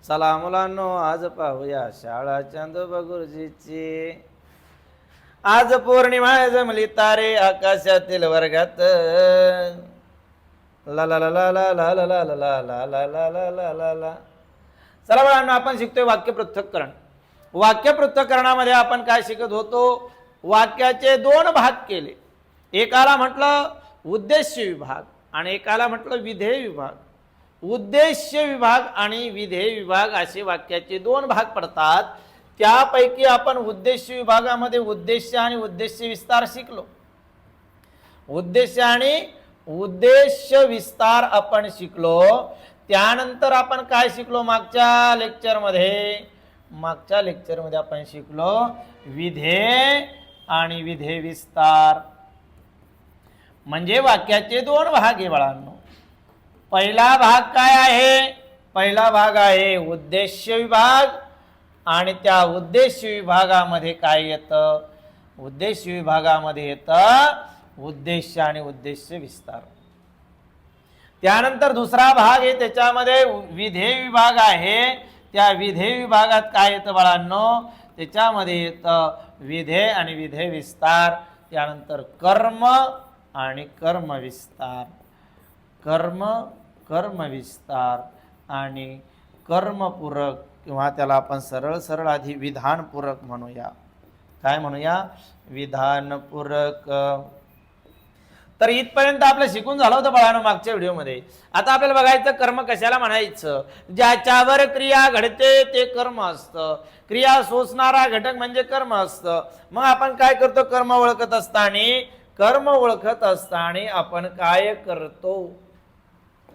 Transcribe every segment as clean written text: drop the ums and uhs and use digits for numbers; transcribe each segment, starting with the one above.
चला मुलांनो, आज पाहूया शाळा चांदोबा गुरुजीची. आज पौर्णिमा जमली तारे आकाशातील वर्गात. ला ला ला ला ला ला ला ला ला ला ला ला ला ला ला ला ला. चला मुलांनो, आपण शिकतोय वाक्य पृथक्करण. वाक्य पृथक्करणामध्ये आपण काय शिकत होतो? वाक्याचे दोन भाग केले. एकाला म्हटलं उद्देश्य विभाग आणि एकाला म्हटलं विधेय विभाग. उद्देश्य विभाग आणि विधेय विभाग असे वाक्याचे दोन भाग पडतात. त्यापैकी आपण उद्देश्य विभागामध्ये उद्देश्य आणि उद्देश्य विस्तार शिकलो. उद्देश्य आणि उद्देश्य विस्तार आपण शिकलो. त्यानंतर आपण काय शिकलो? मागच्या लेक्चरमध्ये आपण शिकलो विधेय आणि विधेय विस्तार. म्हणजे वाक्याचे दोन भाग आहे बाळांनो. पहिला भाग काय आहे? पहिला भाग आहे उद्देश्य विभाग आणि त्या उद्देश्य विभागामध्ये काय येतं? उद्देश्य विभागामध्ये येतं उद्देश्य आणि उद्देश्य विस्तार. त्यानंतर दुसरा भाग आहे त्याच्यामध्ये विधेय विभाग आहे. त्या विधेय विभागात काय येतं बाळांनो? त्याच्यामध्ये येतं विधेय आणि विधेय विस्तार. त्यानंतर कर्म आणि कर्म विस्तार. कर्म विस्तार आणि कर्मपूरक, किंवा त्याला आपण सरळ आधी विधानपूरक म्हणूया. काय म्हणूया? विधानपूरक. तर इथपर्यंत आपलं शिकून झालं होतं बाळांनो मागच्या व्हिडिओमध्ये. आता आपल्याला बघायचं कर्म कशाला म्हणायचं. ज्याच्यावर क्रिया घडते ते कर्म असतं. क्रिया सोसणारा घटक म्हणजे कर्म असतं. मग आपण काय करतो? कर्म ओळखत असताना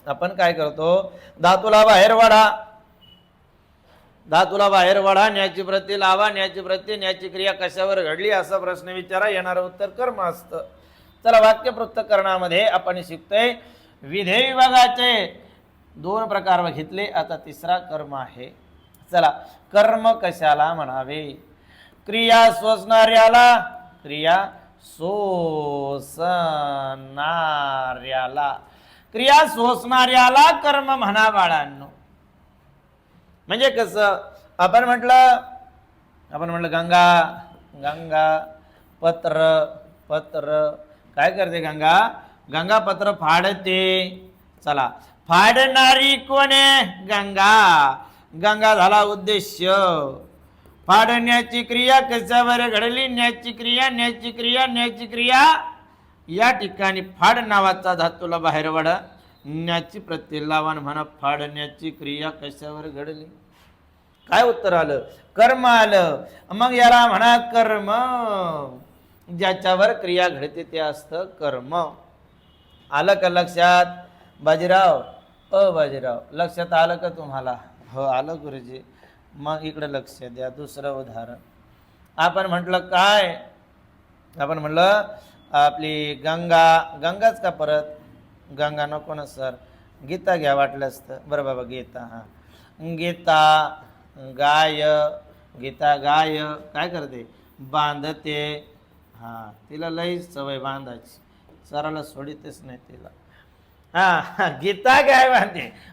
आपण काय करतो? धातूला बाहेर वाढा, न्याची प्रत्यय लावा, न्याची क्रिया कशावर घडली असा प्रश्न विचारा, येणारं उत्तर कर्म असतं. चला, वाक्य पृथक्करणामध्ये आपण शिकतोय विधेय विभागाचे दोन प्रकार घेतले. आता तिसरा कर्म आहे. चला, कर्म कशाला म्हणावे? क्रिया सोसणाऱ्याला कर्म म्हणा बाळांनो. म्हणजे कसं? आपण म्हटलं गंगा पत्र काय करते? गंगा पत्र फाडते. चला, फाडणारी कोण आहे? गंगा झाला उद्देश्य. फाडण्याची क्रिया कशावर घडली? न्याची क्रिया. या ठिकाणी फाड नावाचा धातूला बाहेर वाढा, न्याची प्रत्यय लावा, म्हणा फाडण्याची क्रिया कशावर घडली. काय उत्तर आलं? कर्म आलं. मग याला म्हणा कर्म. ज्याच्यावर क्रिया घडते ते असतं कर्म. आलं का लक्षात? बाजीराव लक्षात आलं का तुम्हाला? हो, आलं गुरुजी. मग इकडे लक्ष द्या. दुसरं उदाहरण आपण म्हटलं आपली गंगाच का? परत गंगा नको ना सर, गीता घ्या वाटलं असतं. बरं बाबा, गीता. हा, गीता गाय काय करते? बांधते. हा, तिला लई सवय बांधायची, सराला सोडितच नाही तिला. हा, गीता गाय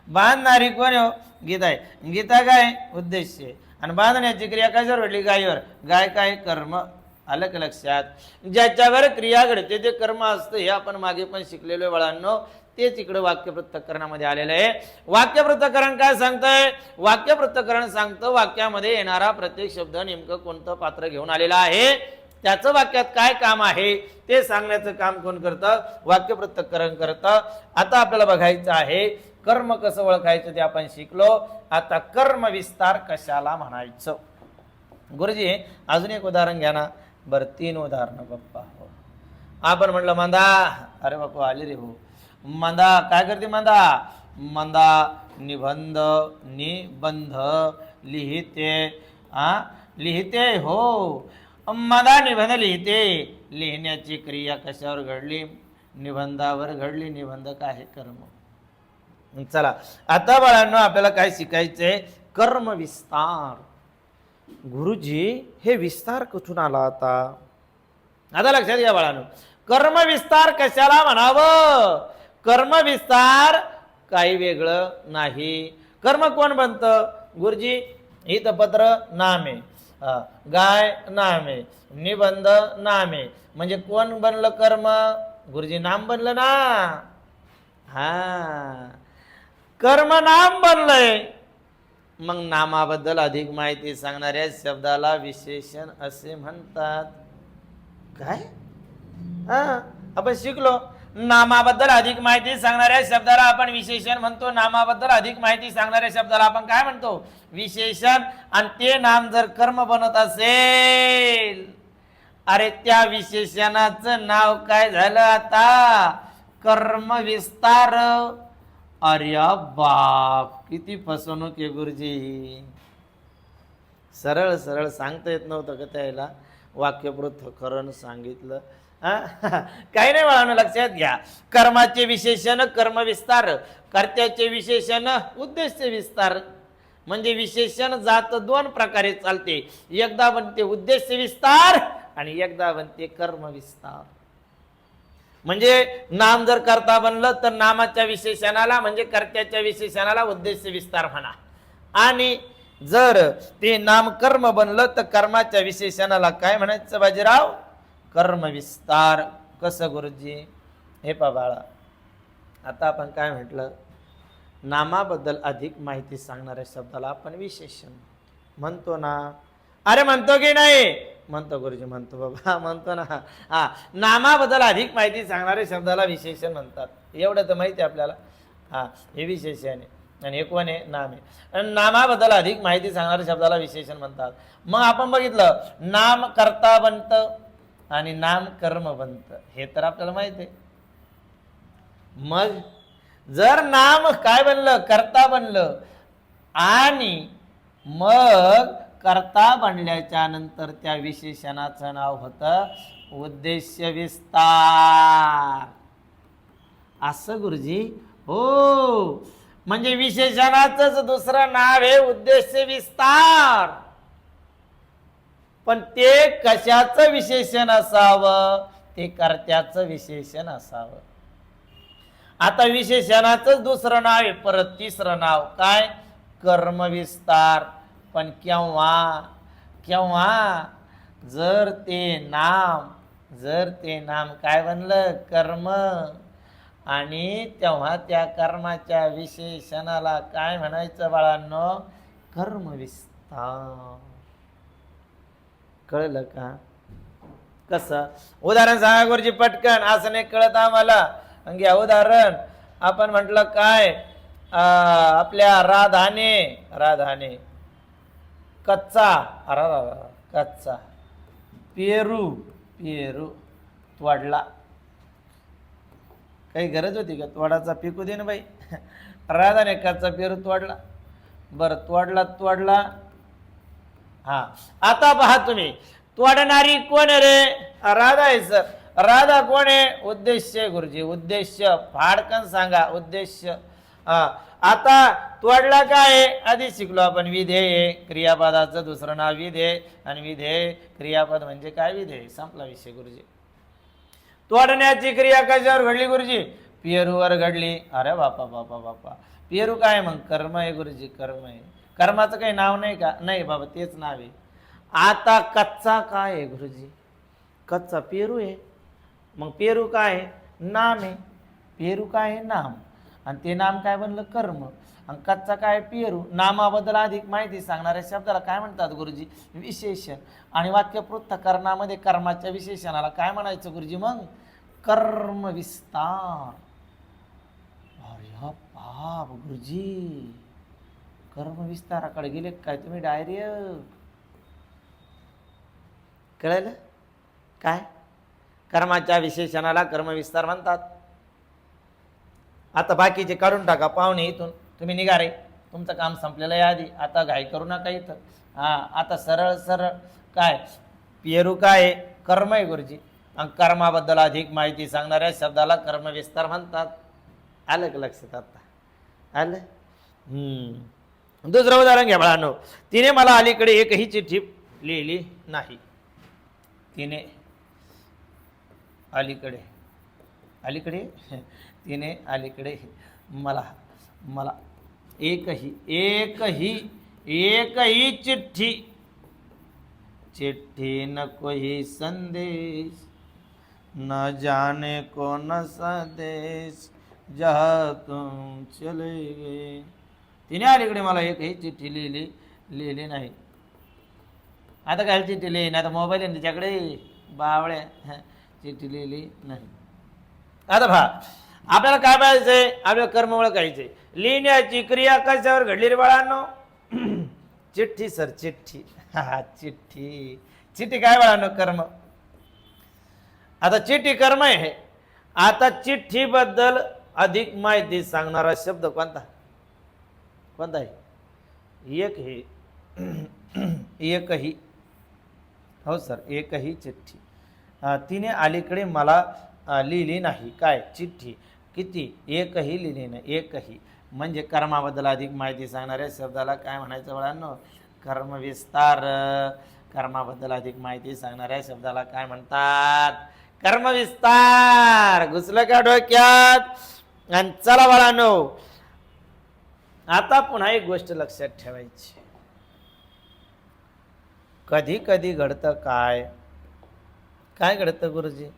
बांधणारी कोण हो? गीता आहे. गीता गाय उद्देश्य आणि बांधण्याची क्रिया कशावर घडली? गायवर. गाय काय? कर्म. आलं का लक्षात? ज्याच्यावर क्रिया घडते ते कर्म असतं. हे आपण मागे पण शिकलेलो बाळांनो. तेच इकडे वाक्य पृथक्करणामध्ये आलेलं आहे. वाक्य पृथक्करण काय सांगतंय? वाक्य पृथक्करण सांगतं वाक्यामध्ये येणारा प्रत्येक शब्द नेमकं कोणतं पात्र घेऊन आलेला आहे, त्याचं वाक्यात काय काम आहे ते सांगण्याचं काम कोण करतं? वाक्य पृथक्करण करतं. आता आपल्याला बघायचं आहे कर्म कसं ओळखायचं ते आपण शिकलो. आता कर्म विस्तार कशाला म्हणायचं? गुरुजी, अजून एक उदाहरण घ्या ना. बरं, 3 उदाहरणं बाप्पा. हो, आपण म्हटलं मंदा. अरे बाप्पा आले रे. हो, मंदा काय करते? मंदा निबंध लिहिते. हो, मंदा निबंध लिहिते. लिहिण्याची क्रिया कशावर घडली? निबंधावर घडली. निबंध काय आहे? कर्म. चला, आता बाळांनो आपल्याला काय शिकायचंय? कर्म विस्तार. गुरुजी, हे विस्तार कुठून आला? आता लक्षात घ्या बाळांनो, कर्म विस्तार कशाला म्हणावं? कर्म विस्तार काही वेगळं नाही. कर्म कोण बनतं? गुरुजी इथं पत्र नाम आहे, गाय नाम आहे, निबंध नाम आहे, म्हणजे कोण बनलं कर्म? गुरुजी नाम बनलं ना. हा, कर्म नाम बनलंय. मग नामाबद्दल अधिक माहिती सांगणाऱ्या शब्दाला विशेषण असे म्हणतात. काय? हा, आपण शिकलो. नामाबद्दल अधिक माहिती सांगणाऱ्या शब्दाला आपण विशेषण म्हणतो. नामाबद्दल अधिक माहिती सांगणाऱ्या शब्दाला आपण काय म्हणतो? विशेषण. आणि ते नाम जर कर्म बनत असेल, अरे त्या विशेषणाचं नाव काय झालं आता? कर्म विस्तार. अरे बाप, किती फसवणूक आहे गुरुजी. सरळ सरळ सांगता येत नव्हतं का त्याला? वाक्यप्रत खरं सांगितलं. काही नाही बाळांनो, लक्षात घ्या. कर्माचे विशेषण कर्म विस्तार, कर्त्याचे विशेषण उद्देश विस्तार. म्हणजे विशेषण जात दोन प्रकारे चालते. एकदा बनते उद्देश विस्तार आणि एकदा बनते कर्म विस्तार. म्हणजे नाम जर कर्ता बनलं तर नामाच्या विशेषणाला म्हणजे कर्त्याच्या विशेषणाला उद्देश विस्तार म्हणा, आणि जर ते नाम कर्म बनलं तर कर्माच्या विशेषणाला काय म्हणायचं बाजीराव? कर्म विस्तार. कसं गुरुजी? हे पा बाळा, आता आपण काय म्हटलं? नामाबद्दल अधिक माहिती सांगणाऱ्या शब्दाला आपण विशेषण म्हणतो ना. अरे म्हणतो की नाही? म्हणतो गुरुजी, म्हणतो बाबा, म्हणतो ना. हा, नामाबद्दल अधिक माहिती सांगणाऱ्या शब्दाला विशेषण म्हणतात. एवढं तर माहिती आहे आपल्याला. हा, हे विशेषण आहे आणि हे कोण आहे? नाम आहे. नामाबद्दल अधिक माहिती सांगणाऱ्या शब्दाला विशेषण म्हणतात. मग आपण बघितलं, नाम कर्ता बनतं आणि नाम कर्म बनतं, हे तर आपल्याला माहिती आहे. मग जर नाम काय बनलं? कर्ता बनलं, आणि मग कर्ता बनल्याच्या नंतर त्या विशेषणाचं नाव होतं उद्देश्य विस्तार. असं गुरुजी? हो, म्हणजे विशेषणाचंच दुसरं नाव आहे उद्देश्य विस्तार. पण ते कशाचं विशेषण असावं? ते कर्त्याचं विशेषण असावं. आता विशेषणाचंच दुसरं नाव आहे परत तिसरं नाव काय? कर्म विस्तार. पण केव्हा? केव्हा? जर ते नाम काय बनलं? कर्म. आणि तेव्हा त्या कर्माच्या विशेषणाला काय म्हणायचं बाळांनो? कर्म विस्तार. कळलं का? कसं? उदाहरण सांगा गुरुजी पटकन, असं नाही कळत आम्हाला. घ्या उदाहरण. आपण म्हटलं काय? आपल्या राधाने कच्चा पेरू तोडला. काही गरज होती का तोडाचा? पिकू दे ना बाई. राधाने कच्चा पेरू तोडला. बरं, तोडला. हा, आता पहा तुम्ही, तोडणारी कोण रे? राधा आहे सर. राधा कोण आहे? उद्देश्य गुरुजी. उद्देश्य फाडकन सांगा. उद्देश्य. आता तोडला काय? आधी शिकलो आपण विधेय. क्रियापदाचं दुसरं नाव विधेय, आणि विधेय क्रियापद म्हणजे काय? विधेय. संपला विषय गुरुजी. तोडण्याची क्रिया कशावर घडली गुरुजी? पेरूवर घडली. अरे बापा बापा बापा, पेरू काय? मग कर्म आहे गुरुजी, कर्म आहे. कर्माचं काही नाव नाही का? नाही बाबा, तेच नाव आहे. आता कच्चा काय आहे गुरुजी? कच्चा पेरू आहे. मग पेरू काय आहे? नाम आहे. पेरू काय आहे? नाम. आणि ते नाम काय बनलं? कर्म. आणि कच्चा काय? पेरू. नामाबद्दल अधिक माहिती सांगणाऱ्या शब्दाला काय म्हणतात गुरुजी? विशेषण. आणि वाक्यपृथ्थकरणामध्ये कर्माच्या विशेषणाला काय म्हणायचं गुरुजी? मग कर्म विस्तार. अरे बाप गुरुजी, कर्म विस्ताराकडे गेले काय तुम्ही डायरेक्ट? कळलं काय? कर्माच्या विशेषणाला कर्मविस्तार म्हणतात. आता बाकीचे काढून टाका पाहुणे इथून. तुम्ही निघा रे, तुमचं काम संपलेलं आहे आधी. आता घाई करू नका इथं. आता सरळ सरळ काय? पेरू काय? कर्म आहे गुरुजी. आणि कर्माबद्दल अधिक माहिती सांगणाऱ्या शब्दाला कर्मविस्तार म्हणतात. आलं का लक्षात? आता आलं. दुसरं उदाहरण घ्या बाळांनो. तिने मला अलीकडे एकही चिठ्ठी लिहिली नाही. तिने अलीकडे मला एकही एक ही चिट्ठी, चिट्ठी न कोई संदेश, न जाने कौन सा देश जहाँ तुम चले गए. तिने अलीकडे मला एकही चिठ्ठी लिहिली नाही. आता काय चिठ्ठी लिहिली, आता मोबाईल आहे तिच्याकडे, बावळ्या, चिठ्ठी लिहिली नाही. आता आपल्याला काय पाहिजे, आपल्याला कर्म ओळखायचे. लिहिण्याची क्रिया कशावर घडली रे बाळांनो? चिठ्ठी सर, चिठ्ठी. हा चिठ्ठी. चिठ्ठी काय बाळांनो? कर्म. आता चिठ्ठी कर्म आहे. आता चिठ्ठी बद्दल अधिक माहिती सांगणारा शब्द कोणता आहे? एक हे एकही. हो सर, एकही चिठ्ठी तिने अलीकडे मला लिहिली नाही. काय? चिठ्ठी. किती? एकही लिहिली नाही. एकही म्हणजे कर्माबद्दल अधिक माहिती सांगणाऱ्या शब्दाला काय म्हणायचं बाळांनो? कर्मविस्तार. कर्माबद्दल अधिक माहिती सांगणाऱ्या शब्दाला काय म्हणतात? कर्मविस्तार. घुसलं का डोक्यात? आणि चला बाळांनो, आता पुन्हा एक गोष्ट लक्षात ठेवायची. कधी कधी घडतं काय घडतं गुरुजी?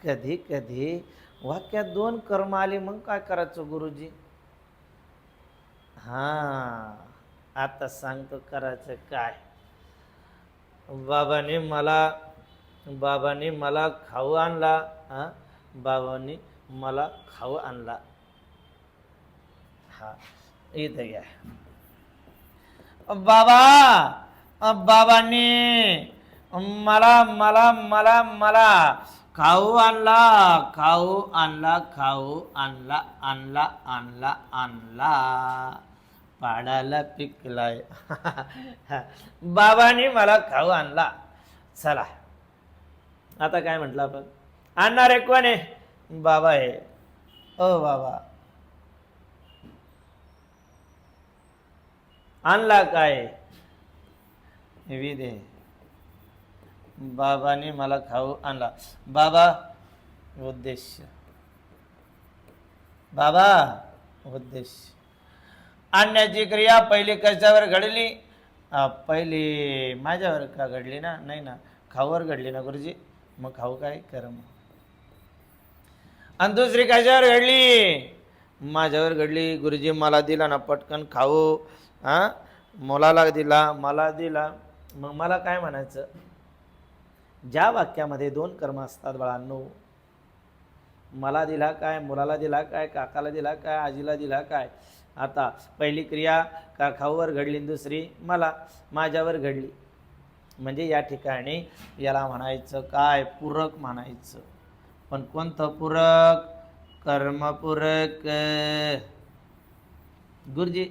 कधी कधी वाक्यात दोन कर्म आले, मग काय करायचं गुरुजी? आता सांगतो करायचं काय. बाबाने मला खाऊ आणला. बाबांनी मला खाऊ आणला. इथे घ्या. बाबांनी मला मला मला मला खाऊ आणला. पाडाला पिकलाय. बाबांनी मला खाऊ आणला. चला, आता काय म्हटलं आपण? आणणारे कोण आहे? बाबा आहे. ओ बाबा, आणला काय? विधे. बाबाने मला खाऊ आणला. बाबा उद्देश्य. आणण्याची क्रिया पहिली कशावर घडली? पहिली माझ्यावर का घडली ना? नाही ना, खाऊवर घडली ना गुरुजी. मग खाऊ काय? कर्म. आणि दुसरी कशावर घडली? माझ्यावर घडली. गुरुजी मला दिला ना पटकन खाऊ. मुलाला दिला, मला दिला. मग मला काय म्हणायचं? ज्या वाक्यामध्ये दोन कर्म असतात बाळांनो, मला दिला काय, मुलाला दिला काय, काकाला दिला काय, आजीला दिला काय. आता पहिली क्रिया का खाऊवर घडली, दुसरी मला माझ्यावर घडली. म्हणजे या ठिकाणी याला म्हणायचं काय? पूरक म्हणायचं. पण कोणतं पूरक? कर्मपूरक. गुरुजी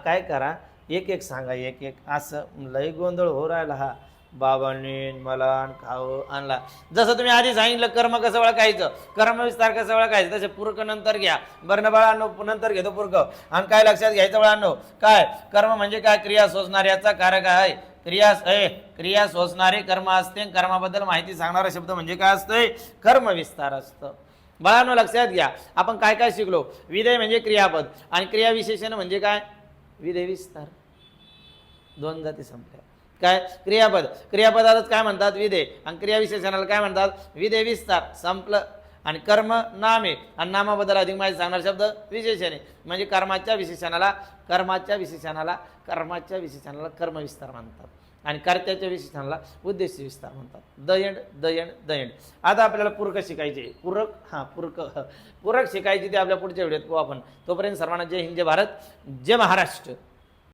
काय करा, एक सांगा, एक असं लय गोंधळ हो राहिला. बाबांनी मला खाऊ आणला. जसं तुम्ही आधी सांगितलं कर्म कसं ओळखायचं, कर्मविस्तार कसं ओळखायचं, तसे पूरक नंतर घ्या. बरं बाळांनो, नंतर घेतो पूरक. आणि काय लक्षात घ्यायचं बाळांनो? काय? कर्म म्हणजे काय? क्रिया सोसणाऱ्याचा कारक आहे. क्रिया सोसणारे कर्म असते. कर्माबद्दल माहिती सांगणारा शब्द म्हणजे काय असतंय? कर्मविस्तार असतं. बाळांनो लक्षात घ्या, आपण काय काय शिकलो? विधेय म्हणजे क्रियापद, आणि क्रियाविशेषण म्हणजे काय? विधेय विस्तार. दोन जाती संपल्या. काय? क्रियापदालाच काय म्हणतात? विधेय. आणि क्रियाविशेषणाला काय म्हणतात? विधेय विस्तार. संपलं. आणि कर्म नाम आहे, आणि नामाबद्दल अधिक माहिती सांगणारा शब्द विशेषण आहे. म्हणजे कर्माच्या विशेषणाला कर्मविस्तार म्हणतात, आणि कर्त्याच्या विशेषणाला उद्देश्य विस्तार म्हणतात. The end. आता आपल्याला पूरक शिकायचे. पूरक शिकायची ते आपल्या पुढच्या व्हिडिओत पाहू आपण. तोपर्यंत सर्वांना जय हिंद, जय भारत, जय महाराष्ट्र.